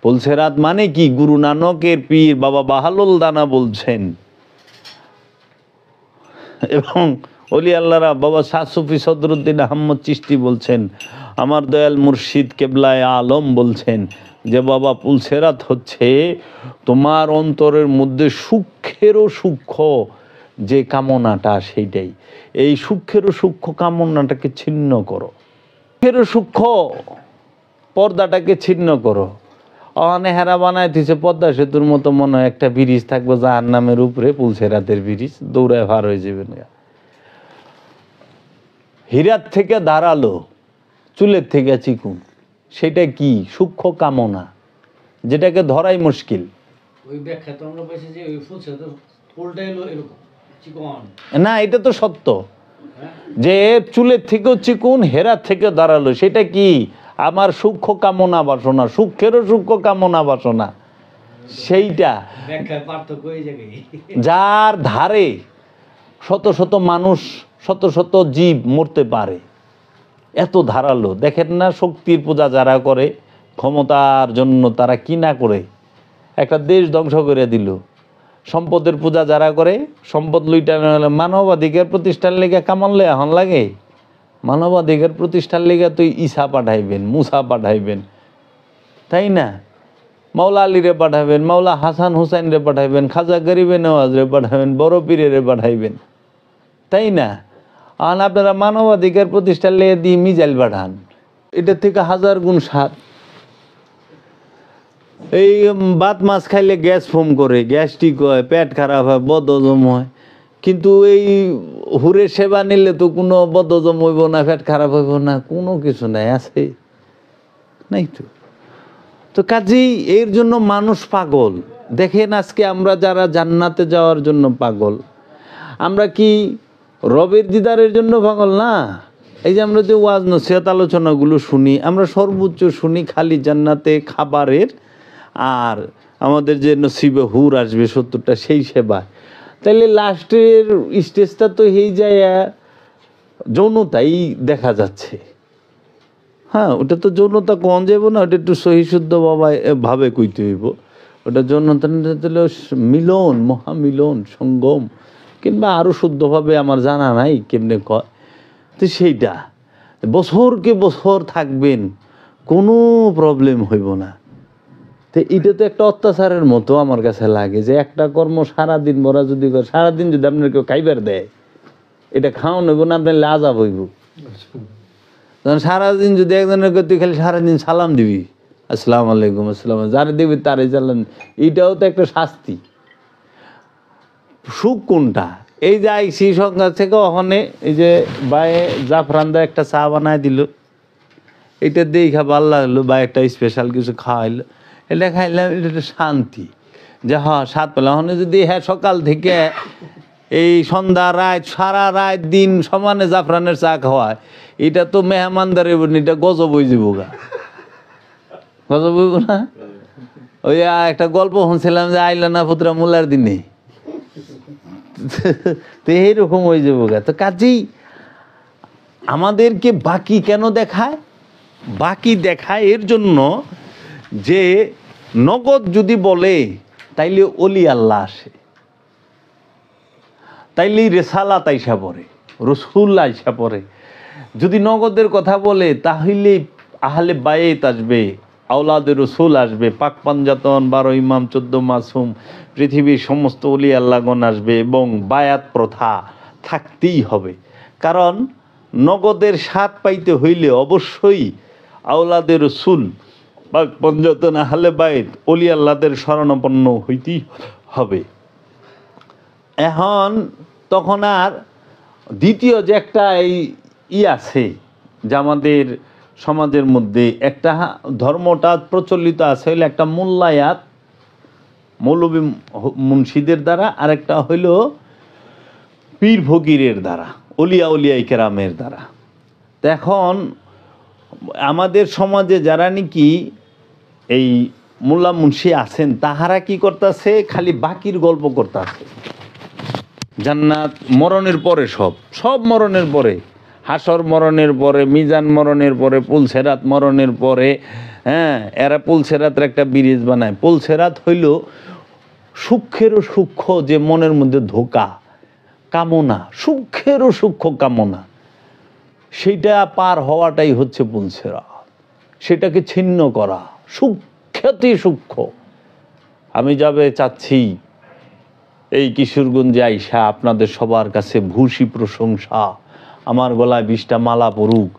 পুলসেরাত মানে কি? গুরু নানকের পীর বাবা বাহালুল দানা বলছেন, এবং অলি আল্লাহরা বাবা শাহ সুফি সদরুদ্দিন আহমদ চিশতি বলছেন, আমার দয়াল মুর্শিদ কেবলায় আলম বলছেন যে বাবা পুলসেরাত হচ্ছে তোমার অন্তরের মধ্যে সূক্ষ্মেরও সূক্ষ্ম যে কামনাটা, সেইটাই। এই সূক্ষ্মেরও সূক্ষ্ম কামনাটাকে ছিন্ন করো, সূক্ষ্মেরও সূক্ষ্ম পর্দাটাকে ছিন্ন করো। অনেহারা বানায় দিছে পদ্মা সেতুর মতো, মনে হয় একটা ব্রিজ থাকবে যার নামের উপরে, পুলসেরাতের ব্রিজ, দৌড়ায় ভার হয়ে যাবেন। হীরার থেকে ধারালো, চুলের থেকে চিকুন, সেটা কি? সূক্ষ্ম কামনা, যেটাকে ধরাই মুশকিল। ওই ব্যাখ্যা তো আমরা পাইছি যে ওই ফুলসেরাত ফুলটা এলো এরকম চিকন। না, এটা তো সত্য যে চুলের থেকেও চিকুন, হেরার থেকে দাঁড়ালো, সেটা কি? আমার সূক্ষ্ম কামনা বাসনা, সূক্ষ্মেরও সূক্ষ্ম কামনা বাসনা, সেইটা ব্যাখ্যার পার্থক্য এই জায়গায়। যার ধারে শত শত মানুষ, শত শত জীব মরতে পারে, এত ধারালো। দেখেন না শক্তির পূজা যারা করে, ক্ষমতার জন্য তারা কি না করে, একটা দেশ ধ্বংস করে দিল। সম্পদের পূজা যারা করে, সম্পদ লুইটানো হলে মানবাধিকার প্রতিষ্ঠার লেগে কামানলে এখন লাগে। মানবাধিকার প্রতিষ্ঠার লেগে তুই ঈসা পাঠাইবেন, মুসা পাঠাইবেন, তাই না? মাওলা আলীরে পাঠাবেন, মাওলা হাসান হুসাইন রে পাঠাইবেন, খাজা গরিবে নওয়াজ রে পাঠাবেন, বড় পীরে পাঠাইবেন, তাই না? আর আপনারা মানবাধিকার প্রতিষ্ঠার লেগে দিয়ে মিজাইল পাঠান, এটার থেকে হাজার গুণ স্বাদ। এই ভাত মাছ খাইলে গ্যাস ফোম করে, গ্যাস্ট্রিক হয়, পেট খারাপ হয়, বদহজম হয়, কিন্তু এই হুরের সেবা নিলে তো কোনো বদহজম হইব না, পেট খারাপ হইব না, কোনো কিছু নাই, আছে নাই তো। তো কাজেই এর জন্য মানুষ পাগল। দেখেন আজকে আমরা যারা জান্নাতে যাওয়ার জন্য পাগল, আমরা কি রবের দিদারের জন্য পাগল না? এই যে আমরা যে ওয়াজ নসিহত আলোচনাগুলো শুনি, আমরা সর্বোচ্চ শুনি খালি জান্নাতে খাবারের, আর আমাদের যে নসিবে হুর আসবে 70টা, সেই সেবা। তাইলে লাস্টের স্টেজটা তো এই যায় যৌনতাই দেখা যাচ্ছে। হ্যাঁ, ওটা তো যৌনতা কম যাবো না, ওটা একটু সহিশুদ্ধ ভাবে কইতে হইব। ওটা যৌনতা মিলন, মহামিলন, সঙ্গম, কিংবা আরও শুদ্ধভাবে আমার জানা নাই কেমনে কয়। তো সেইটা বছরকে বছর থাকবেন, কোনো প্রবলেম হইব না। তো এটা তো একটা অত্যাচারের মতো আমার কাছে লাগে, যে একটা কর্ম সারাদিন ভরা যদি করে, সারাদিন যদি আপনার কেউ খাইবার দেয়, এটা খাওয়ানো হইব না, আপনার লাজাব হইব। তখন সারাদিন যদি একজনের তুই খালি সারাদিন সালাম দিবি, আসসালাম আলাইকুম, আসসালাম, যারা দিবি তারাই চালান, এইটাও তো একটা শাস্তি। সুখ কোনটা? এই যে আইসি সংখ্যা থেকে ওখানে এই যে বায়ে জাফরান্দা একটা চা বানায় দিল, এটা দেখা ভালো লাগলো, বা একটা স্পেশাল কিছু খাওয়াইলো, এটা খাইলাম, এটা একটা শান্তি, যে হ্যাঁ স্বাদ পেলাম। ওখানে যদি হ্যাঁ সকাল থেকে এই সন্ধ্যা রাত, সারা রাত দিন সমানে জাফরানের চা খাওয়ায়, এটা তো মেহমানদারে, এটা গজব হয়ে যাব গা, গজব হইব না? ওই একটা গল্প শুনছিলাম যে আইলা না পুত্রা মোলার দিনে, তো এইরকম হয়ে যাবো গা। তো কাজেই আমাদেরকে বাকি কেন দেখায়? বাকি দেখায় এর জন্য যে নগদ যদি বলে তাইলে অলি আল্লাহ আসে, তাইলেই রেসালাত আইসা পড়ে, রসুল আইসা পড়ে। যদি নগদের কথা বলে তাহলে আহলে বায়েত আসবে, আওলাদে রসুল আসবে, পাক পাঞ্জাতন, 12 ইমাম, 14 মাসুম, পৃথিবীর সমস্ত অলি আল্লাহগণ আসবে, এবং বায়াত প্রথা থাকতেই হবে। কারণ নগদের স্বাদ পাইতে হইলে অবশ্যই আওলাদে রসুল, পাক পাঞ্জাতন, আহলে বায়েত, অলি আল্লাহদের শরণাপন্ন হইতেই হবে। এখন তখন আর দ্বিতীয় যে একটা এই আছে, যে আমাদের সমাজের মধ্যে একটা ধর্মটা প্রচলিত আছে, হইলে একটা মোল্লায়াত, মৌলবী মুন্সিদের দ্বারা, আর একটা হইল পীর ফকিরের দ্বারা, অলিয়া উলিয়ায়ে কেরামের দ্বারা। এখন আমাদের সমাজে যারা নাকি এই মোল্লা মুন্সি আছেন, তাহারা কি করতেছে? খালি বাকির গল্প করতেছে, জান্নাত মরণের পরে, সব মরণের পরে, হাসর মরণের পরে, মিজান মরণের পরে, পুলসেরাত মরণের পরে, হ্যাঁ, এরা পুলসেরাতের একটা ব্রিজ বানায়। পুলসেরাত হইল সূক্ষ্মেরও সূক্ষ্ম যে মনের মধ্যে ধোঁকা, কামনা, সূক্ষ্মেরও সূক্ষ্ম কামনা, সেইটা পার হওয়াটাই হচ্ছে পুলসেরাত। সেটাকে ছিন্ন করা, সূক্ষ্মতি সূক্ষ্ম। আমি যাবে চাচ্ছি এই কিশোরগঞ্জে আইসা আপনাদের সবার কাছে ভূষী প্রশংসা, আমার গলায় 20টা মালা পড়ুক,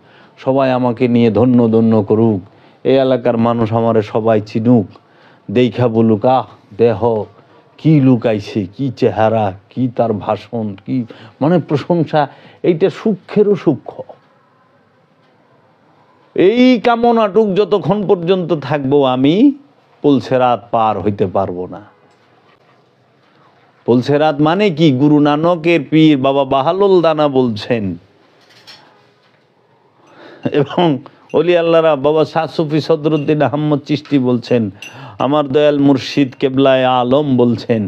সবাই আমাকে নিয়ে ধন্য ধন্য করুক, এই এলাকার মানুষ আমারে সবাই চিনুক, দেখা বলুক, আহ দেহ কি লুকাইছে, কি চেহারা, কি তার ভাষণ, কি মানে প্রশংসা। এইটা সূক্ষ্মেরও সূক্ষ্ম। এই কামনাটুক যতক্ষণ পর্যন্ত থাকবো আমি পুলসেরাত পার হইতে পারবো না। পুলসেরাত মানে কি? গুরু নানকের পীর বাবা বাহালুল দানা বলছেন, এবং অলি আল্লাহরা বাবা শাহ সুফি সদরুদ্দিন আহমদ চিশতি বলছেন, আমার দয়াল মুর্শিদ কেবলায় আলম বলছেন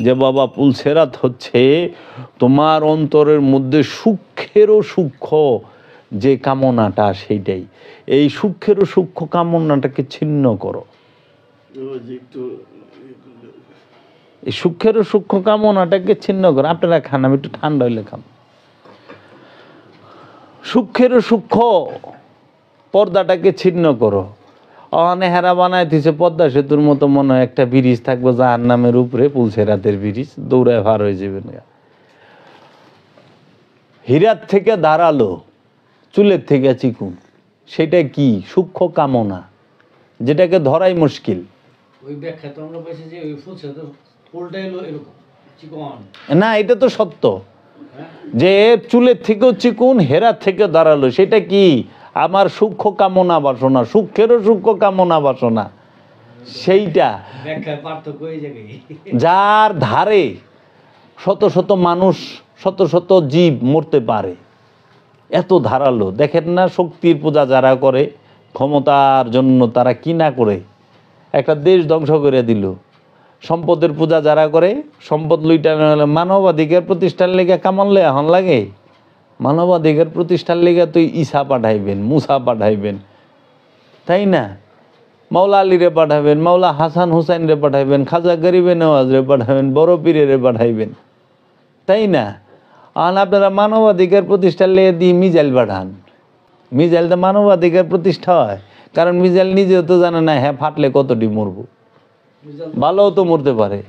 যে বাবা পুলসেরাত হচ্ছে তোমার অন্তরের মধ্যে সূক্ষ্মেরও সূক্ষ্ম যে কামনাটা, সেইটাই। এই সূক্ষ্মেরও সূক্ষ্ম কামনাটাকে ছিন্ন করো। এই সূক্ষ্মেরও সূক্ষ্ম কামনাটাকে ছিন্ন করো। আপনারা খান, আমি একটু ঠান্ডা হইলে খান। সূক্ষ্মেরও সূক্ষ্ম পর্দাটাকে ছিন্ন করো। অনেহারা বানায় দিছে পদ্মা সেতুর মতো, মনে হয় একটা ব্রিজ থাকবে জাহান্নামের উপরে, পুলসেরাতের ব্রিজ, দৌড়ায় ভার হয়ে যাবেন। হীরার থেকে ধারালো, চুলের থেকে চিকুন, সেটা কি? সূক্ষ্ম কামনা, যেটাকে ধরাই মুশকিল। ওই ব্যাখ্যা তো আমরা পাইছি যে ওই ফুলসেরাতের ফুলটা এলো এরকম চিকন। না, এটা তো সত্য হ্যাঁ, যে চুলের থেকেও চিকুন, হেরার থেকে দাঁড়ালো। সেটা কি? আমার সূক্ষ্ম কামনা বাসনা, সূক্ষ্মেরও সূক্ষ্ম কামনা বাসনা। সেইটা ব্যাখ্যায় পার্থক্য এই জায়গায়। যার ধারে শত শত মানুষ, শত শত জীব মরতে পারে, এত ধারালো। দেখেন না শক্তির পূজা যারা করে, ক্ষমতার জন্য তারা কি না করে, একটা দেশ ধ্বংস করে দিল। সম্পদের পূজা যারা করে, সম্পদ লুইটা মানবাধিকার প্রতিষ্ঠার লেগে কামানলে এখন লাগে। মানবাধিকার প্রতিষ্ঠার লেগে তুই ঈসা পাঠাইবেন, মুসা পাঠাইবেন, তাই না? মাওলা আলীরে পাঠাবেন, মাওলা হাসান হুসাইন রে পাঠাইবেন, খাজা গরিবে নওয়াজ রে পাঠাবেন, বড় পীরে পাঠাইবেন, তাই না? আর আপনারা মানবাধিকার প্রতিষ্ঠার লেগে দিয়ে মিজাইল পাঠান। মিজাইল তো মানবাধিকার প্রতিষ্ঠা হয়, কারণ মিজাইল নিজেও তো জানে না হ্যাঁ ফাটলে কতটি মরবো। ভালোও তো মরতে পারে,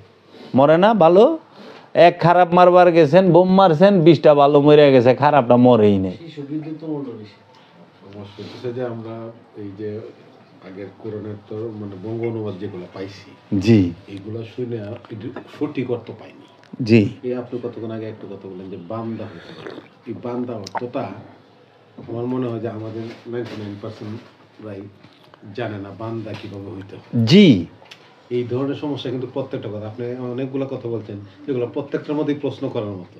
মরে না ভালো। এক খারাপ মারবার গেছেন, বোম মারছেন, 20টা ভালো মরে গেছে, খারাপটা মরেই নেই। শিশু বিদ্যুৎ তো মরলো বেশি। সমস্যা হচ্ছে যে আমরা এই যে আগের কোরআনের তো মানে বঙ্গ অনুবাদ যেগুলো পাইছি, জি এইগুলো শুনে একটু সঠিক অর্থ পাইনি। জি। এই আপনি কতক্ষণ আগে একটু কথা বললেন যে বান্দা হতে পারে, এই বান্দা অর্থটা আমার মনে হয় যে আমাদের 99% জানে না বান্দা কিভাবে হইতে হয়। জি, এই ধরনের সমস্যা কিন্তু প্রত্যেকটা কথা, আপনি অনেকগুলো কথা বলছেন যেগুলো প্রত্যেকটার মধ্যেই প্রশ্ন করার মতো,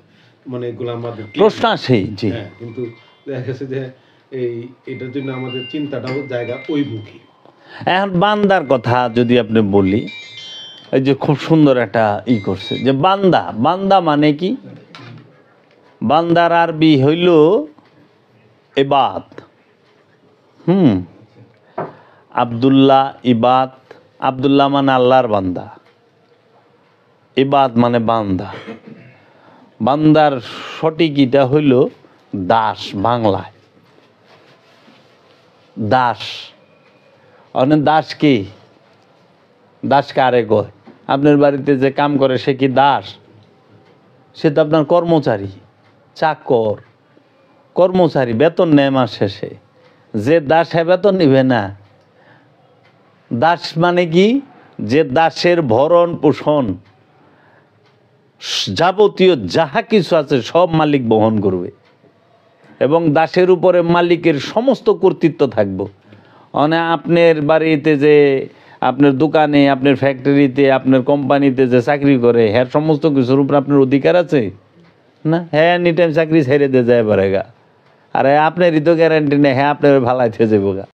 মানে এগুলো আমাদের প্রশ্ন আসে। জি, হ্যাঁ, কিন্তু দেখা গেছে যে এটার জন্য আমাদের চিন্তাটাও জায়গা ওইমুখী। এখন বান্দার কথা যদি আপনি বলি, এই যে খুব সুন্দর একটা করছে যে বান্দা, বান্দা মানে কি? বান্দার আরবি হইল ইবাদ। আব্দুল্লাহ ইবাদ, আব্দুল্লাহ মানে আল্লাহর বান্দা, ইবাদ মানে বান্দা। বান্দার সঠিক ইটা হইল দাস, বাংলায় দাস। অনেক দাস কি? দাস কারে কয়? আপনার বাড়িতে যে কাম করে সে কি দাস? সে তো আপনার কর্মচারী, চাকর, কর্মচারী, বেতন নেয় মাস শেষে। যে দাস হ্যাঁ বেতন নিবে না। দাস মানে কি? যে দাসের ভরণ পোষণ যাবতীয় যাহা কিছু আছে সব মালিক বহন করবে, এবং দাসের উপরে মালিকের সমস্ত কর্তৃত্ব থাকবে। মানে আপনার বাড়িতে যে, আপনার দোকানে, আপনার ফ্যাক্টরিতে, আপনার কোম্পানিতে যে চাকরি করে, হ্যাঁ সমস্ত কিছুর উপর আপনার অধিকার আছে না? হ্যাঁ এনি টাইম চাকরি ছেড়ে দিয়ে যায় পারেগা, আর আপনারই তো গ্যারান্টি নেই হ্যাঁ আপনার ভালাইতে যাবো গা।